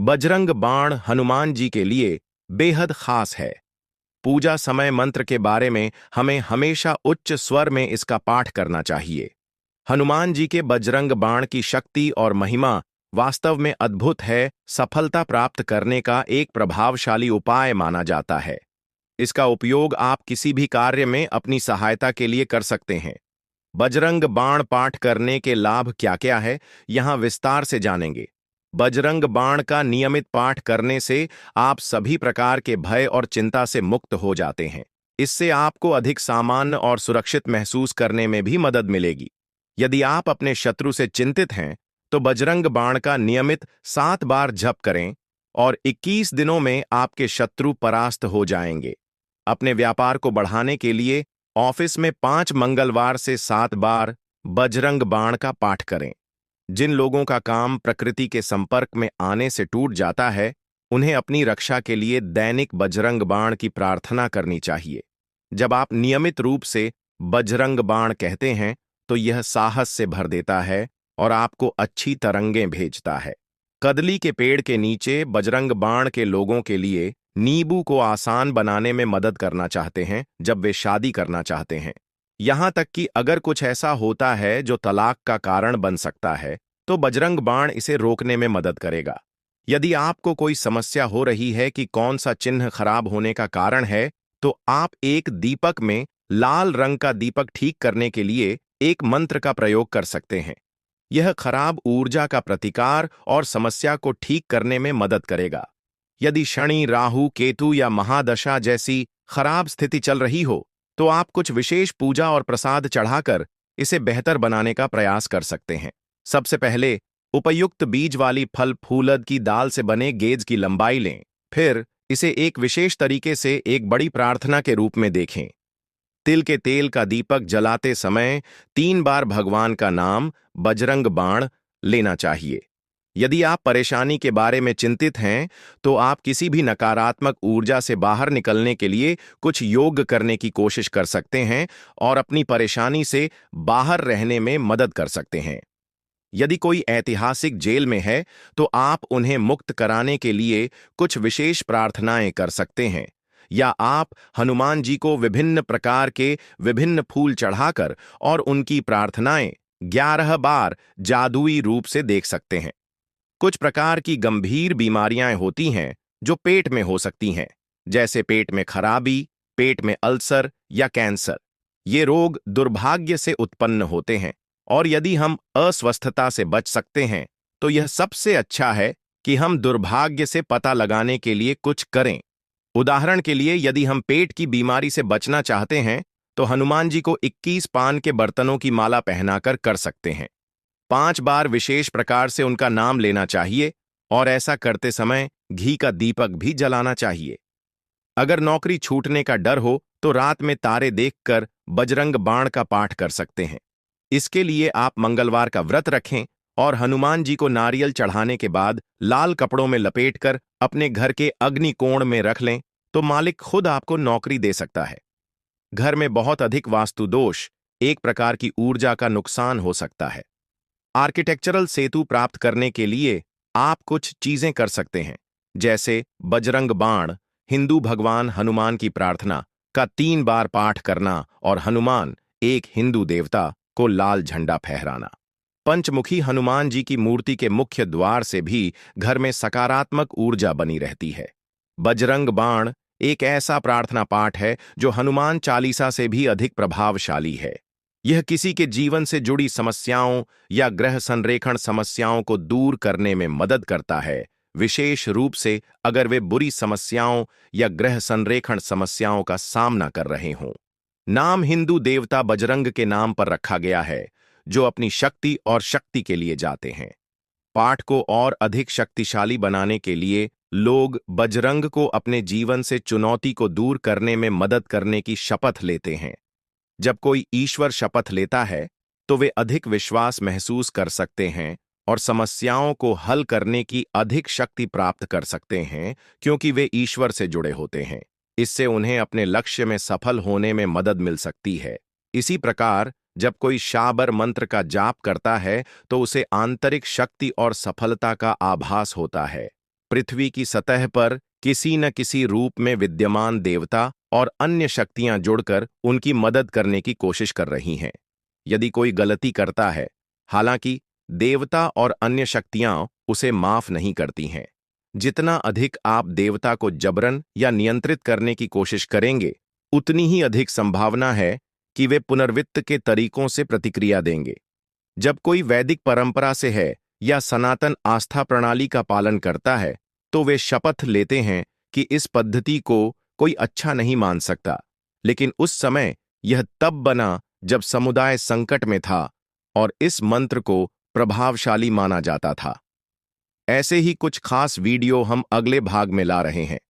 बजरंग बाण हनुमान जी के लिए बेहद खास है। पूजा समय मंत्र के बारे में हमें हमेशा उच्च स्वर में इसका पाठ करना चाहिए। हनुमान जी के बजरंग बाण की शक्ति और महिमा वास्तव में अद्भुत है, सफलता प्राप्त करने का एक प्रभावशाली उपाय माना जाता है। इसका उपयोग आप किसी भी कार्य में अपनी सहायता के लिए कर सकते हैं। बजरंग बाण पाठ करने के लाभ क्या क्या है, यहाँ विस्तार से जानेंगे। बजरंग बाण का नियमित पाठ करने से आप सभी प्रकार के भय और चिंता से मुक्त हो जाते हैं। इससे आपको अधिक सामान्य और सुरक्षित महसूस करने में भी मदद मिलेगी। यदि आप अपने शत्रु से चिंतित हैं, तो बजरंग बाण का नियमित 7 बार जप करें और 21 दिनों में आपके शत्रु परास्त हो जाएंगे। अपने व्यापार को बढ़ाने के लिए ऑफिस में 5 मंगलवार से 7 बार बजरंग बाण का पाठ करें। जिन लोगों का काम प्रकृति के संपर्क में आने से टूट जाता है, उन्हें अपनी रक्षा के लिए दैनिक बजरंग बाण की प्रार्थना करनी चाहिए। जब आप नियमित रूप से बजरंग बाण कहते हैं, तो यह साहस से भर देता है और आपको अच्छी तरंगें भेजता है। कदली के पेड़ के नीचे बजरंग बाण के लोगों के लिए नींबू को आसान बनाने में मदद करना चाहते हैं जब वे शादी करना चाहते हैं। यहां तक कि अगर कुछ ऐसा होता है जो तलाक का कारण बन सकता है, तो बजरंग बाण इसे रोकने में मदद करेगा। यदि आपको कोई समस्या हो रही है कि कौन सा चिन्ह खराब होने का कारण है, तो आप एक दीपक में लाल रंग का दीपक ठीक करने के लिए एक मंत्र का प्रयोग कर सकते हैं। यह खराब ऊर्जा का प्रतिकार और समस्या को ठीक करने में मदद करेगा। यदि शनि, राहु, केतु या महादशा जैसी खराब स्थिति चल रही हो, तो आप कुछ विशेष पूजा और प्रसाद चढ़ाकर इसे बेहतर बनाने का प्रयास कर सकते हैं। सबसे पहले उपयुक्त बीज वाली फल फूलद की दाल से बने गेज की लंबाई लें। फिर इसे एक विशेष तरीके से एक बड़ी प्रार्थना के रूप में देखें। तिल के तेल का दीपक जलाते समय 3 बार भगवान का नाम बजरंग बाण लेना चाहिए। यदि आप परेशानी के बारे में चिंतित हैं, तो आप किसी भी नकारात्मक ऊर्जा से बाहर निकलने के लिए कुछ योग करने की कोशिश कर सकते हैं और अपनी परेशानी से बाहर रहने में मदद कर सकते हैं। यदि कोई ऐतिहासिक जेल में है, तो आप उन्हें मुक्त कराने के लिए कुछ विशेष प्रार्थनाएं कर सकते हैं, या आप हनुमान जी को विभिन्न प्रकार के विभिन्न फूल चढ़ाकर और उनकी प्रार्थनाएं 11 बार जादुई रूप से देख सकते हैं। कुछ प्रकार की गंभीर बीमारियां होती हैं जो पेट में हो सकती हैं, जैसे पेट में खराबी, पेट में अल्सर या कैंसर। ये रोग दुर्भाग्य से उत्पन्न होते हैं, और यदि हम अस्वस्थता से बच सकते हैं, तो यह सबसे अच्छा है कि हम दुर्भाग्य से पता लगाने के लिए कुछ करें। उदाहरण के लिए, यदि हम पेट की बीमारी से बचना चाहते हैं, तो हनुमान जी को 21 पान के बर्तनों की माला पहनाकर कर सकते हैं। 5 बार विशेष प्रकार से उनका नाम लेना चाहिए, और ऐसा करते समय घी का दीपक भी जलाना चाहिए। अगर नौकरी छूटने का डर हो, तो रात में तारे देखकर बजरंग बाण का पाठ कर सकते हैं। इसके लिए आप मंगलवार का व्रत रखें और हनुमान जी को नारियल चढ़ाने के बाद लाल कपड़ों में लपेटकर अपने घर के अग्नि कोण में रख लें, तो मालिक खुद आपको नौकरी दे सकता है। घर में बहुत अधिक वास्तु दोष एक प्रकार की ऊर्जा का नुकसान हो सकता है। आर्किटेक्चरल सेतु प्राप्त करने के लिए आप कुछ चीजें कर सकते हैं, जैसे बजरंग बाण, हिंदू भगवान हनुमान की प्रार्थना का 3 बार पाठ करना और हनुमान, एक हिंदू देवता, को लाल झंडा फहराना। पंचमुखी हनुमान जी की मूर्ति के मुख्य द्वार से भी घर में सकारात्मक ऊर्जा बनी रहती है। बजरंग बाण एक ऐसा प्रार्थना पाठ है जो हनुमान चालीसा से भी अधिक प्रभावशाली है। यह किसी के जीवन से जुड़ी समस्याओं या ग्रह संरेखण समस्याओं को दूर करने में मदद करता है, विशेष रूप से अगर वे बुरी समस्याओं या ग्रह संरेखण समस्याओं का सामना कर रहे हों। नाम हिंदू देवता बजरंग के नाम पर रखा गया है, जो अपनी शक्ति और शक्ति के लिए जाते हैं। पाठ को और अधिक शक्तिशाली बनाने के लिए लोग बजरंग को अपने जीवन से चुनौती को दूर करने में मदद करने की शपथ लेते हैं। जब कोई ईश्वर शपथ लेता है, तो वे अधिक विश्वास महसूस कर सकते हैं और समस्याओं को हल करने की अधिक शक्ति प्राप्त कर सकते हैं, क्योंकि वे ईश्वर से जुड़े होते हैं। इससे उन्हें अपने लक्ष्य में सफल होने में मदद मिल सकती है। इसी प्रकार जब कोई शाबर मंत्र का जाप करता है, तो उसे आंतरिक शक्ति और सफलता का आभास होता है। पृथ्वी की सतह पर किसी न किसी रूप में विद्यमान देवता और अन्य शक्तियां जुड़कर उनकी मदद करने की कोशिश कर रही हैं। यदि कोई गलती करता है, हालांकि देवता और अन्य शक्तियां उसे माफ नहीं करती हैं। जितना अधिक आप देवता को जबरन या नियंत्रित करने की कोशिश करेंगे, उतनी ही अधिक संभावना है कि वे पुनर्वित्त के तरीकों से प्रतिक्रिया देंगे। जब कोई वैदिक परंपरा से है या सनातन आस्था प्रणाली का पालन करता है, तो वे शपथ लेते हैं कि इस पद्धति को कोई अच्छा नहीं मान सकता। लेकिन उस समय यह तब बना जब समुदाय संकट में था और इस मंत्र को प्रभावशाली माना जाता था। ऐसे ही कुछ खास वीडियो हम अगले भाग में ला रहे हैं।